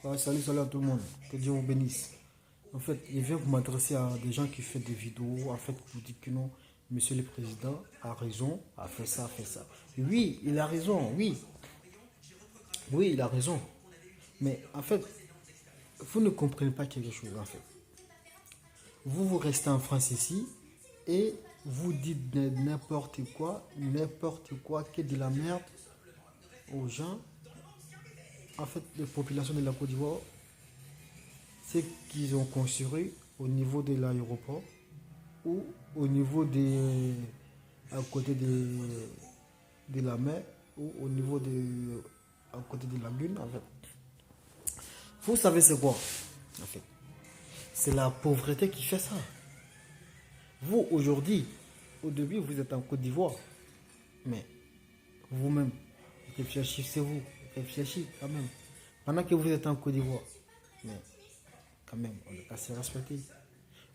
Ouais, salut, salut à tout le monde. Que Dieu vous bénisse. En fait, je viens pour m'adresser à des gens qui font des vidéos, en fait, pour dire que non, monsieur le président a raison, a fait ça, a fait ça. Oui, il a raison, oui. Oui, il a raison. Mais en fait, vous ne comprenez pas quelque chose, en fait. Vous restez en France ici et vous dites n'importe quoi, que de la merde aux gens, en fait, les populations de la Côte d'Ivoire, c'est qu'ils ont construit au niveau de l'aéroport ou au niveau des à côté de la mer ou au niveau de à côté de la lune en fait. Vous savez c'est quoi en fait? C'est la pauvreté qui fait ça. Vous aujourd'hui, au début vous êtes en Côte d'Ivoire, mais vous-même réfléchissez-vous, réfléchissez quand même. Pendant que vous êtes en Côte d'Ivoire, mais quand même on est assez respecté.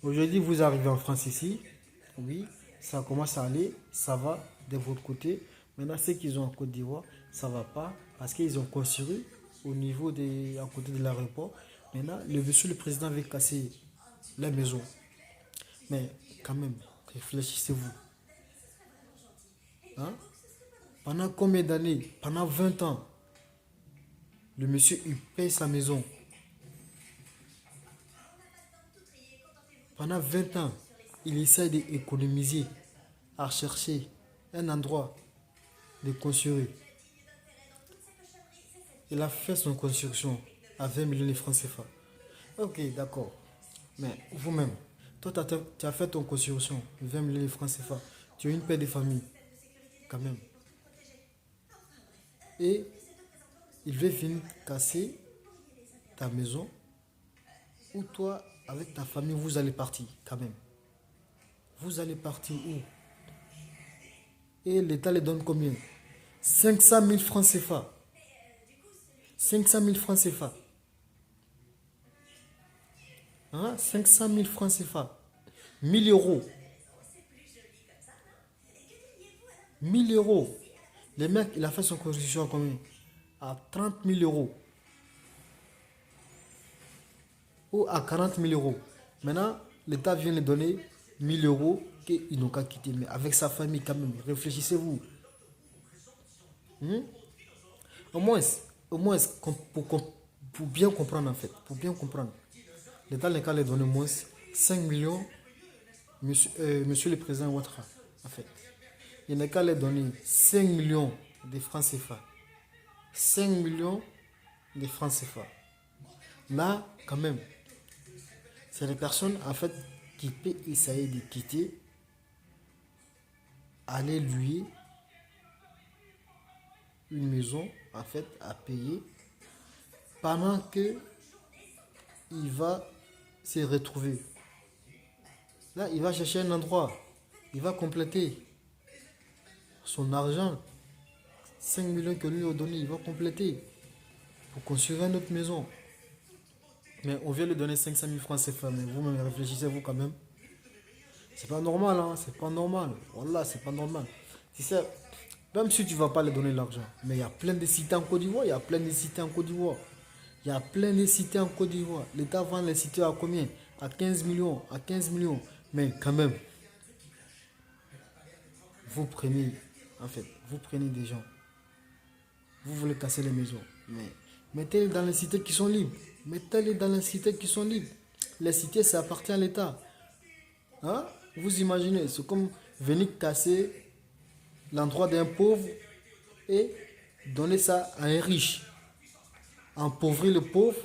Aujourd'hui vous arrivez en France ici, oui, ça commence à aller, ça va de votre côté. Maintenant, ceux qui ont en Côte d'Ivoire, ça ne va pas parce qu'ils ont construit au niveau des, à côté de l'aéroport. Maintenant, le monsieur le président veut casser la maison. Mais quand même, réfléchissez-vous. Hein? Pendant combien d'années? Pendant 20 ans, le monsieur, il paye sa maison. Pendant 20 ans, il essaie d'économiser, à chercher un endroit de construire. Il a fait son construction à 20 millions de francs CFA. Ok, d'accord. Mais vous-même, toi, tu as fait ton construction, 20 millions de francs CFA. Tu as une paire de famille, quand même. Et il veut venir casser ta maison, ou toi, avec ta famille, vous allez partir, quand même. Vous allez partir où? Et l'État les donne combien? 500 000 francs CFA. 500 000 francs CFA. Hein? 500 000 francs CFA. 1000 euros. 1000 euros. Le mec, il a fait son construction à combien? À 30 000 euros. Ou à 40 000 euros. Maintenant, l'État vient lui donner 1000 euros qu'ils n'ont qu'à quitter. Mais avec sa famille, quand même, réfléchissez-vous. Hmm? Au moins, au moins pour bien comprendre, en fait, pour bien comprendre, l'État n'a qu'à lui donner au moins 5 millions, monsieur le président Ouattara, en fait. Il n'a qu'à lui donner 5 millions de francs CFA. 5 millions de francs CFA. Là, quand même, c'est les personnes en fait qui peuvent essayer de quitter, aller louer une maison en fait à payer pendant que il va se retrouver. Là, il va chercher un endroit, il va compléter son argent, 5 millions que lui a donné, il va compléter pour construire une autre maison. Mais on vient lui donner 500 000 francs CFA, mais vous-même réfléchissez-vous quand même. C'est pas normal, hein, c'est pas normal. Voilà, c'est pas normal. Tu sais, même si tu vas pas leur donner l'argent, mais il y a plein de cités en Côte d'Ivoire, il y a plein de cités en Côte d'Ivoire. Il y a plein de cités en Côte d'Ivoire. L'État vend les cités à combien? À 15 millions, à 15 millions. Mais quand même, vous prenez, en fait, vous prenez des gens. Vous voulez casser les maisons. Mais mettez-les dans les cités qui sont libres. Mettez-les dans les cités qui sont libres. Les cités, ça appartient à l'État. Hein? Vous imaginez, c'est comme venir casser l'endroit d'un pauvre et donner ça à un riche. Empauvrir le pauvre,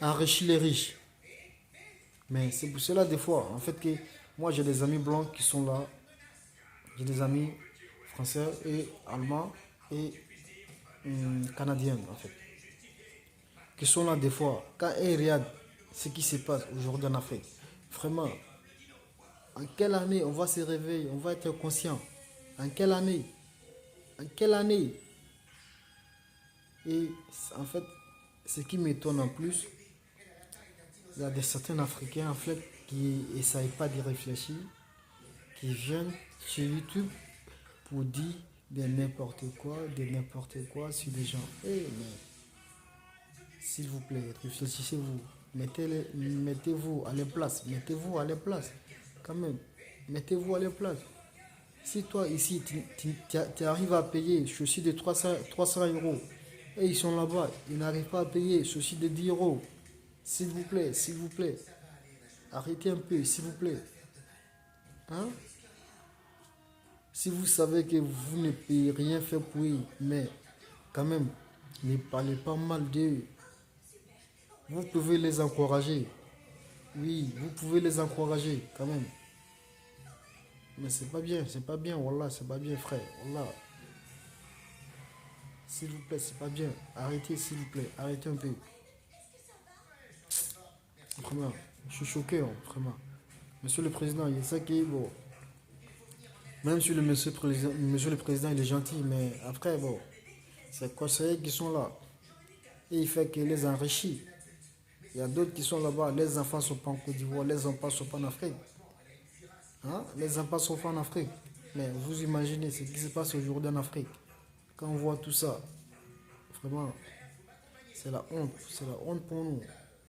enrichir les riches. Mais c'est pour cela des fois, en fait, que moi j'ai des amis blancs qui sont là. J'ai des amis français et allemands et canadiens, en fait, qui sont là des fois. Quand ils regardent ce qui se passe aujourd'hui en Afrique, vraiment, en quelle année on va se réveiller, on va être conscient? En quelle année? En quelle année? Et en fait, ce qui m'étonne en plus, il y a des certains Africains en fait qui n'essayent pas de réfléchir, qui viennent sur YouTube pour dire de n'importe quoi sur les gens. Eh, mais S'il vous plaît, réfléchissez-vous. Mettez-vous à les places. Mettez-vous à les places. Quand même. Mettez-vous à les places. Si toi, ici, tu arrives à payer ceci de 300 euros, et ils sont là-bas, ils n'arrivent pas à payer ceci de 10 euros. S'il vous plaît. Arrêtez un peu, s'il vous plaît. Hein? Si vous savez que vous ne pouvez rien faire pour eux, mais quand même, ne parlez pas mal d'eux. Vous pouvez les encourager. Oui, vous pouvez les encourager quand même. Mais c'est pas bien, Wallah, c'est pas bien, frère. Wallah, s'il vous plaît, c'est pas bien. Arrêtez, s'il vous plaît, arrêtez un peu. Vraiment, je suis choqué, hein, vraiment. Monsieur le Président, il sait que, bon, même si monsieur le Président, il est gentil, mais après, bon, c'est quoi, c'est eux qui sont là. Et il fait qu'il les enrichit. Il y a d'autres qui sont là-bas, les enfants sont pas en Côte d'Ivoire, les enfants sont pas en Afrique. Hein? Les enfants sont pas en Afrique. Mais vous imaginez ce qui se passe aujourd'hui en Afrique. Quand on voit tout ça, vraiment, c'est la honte pour nous.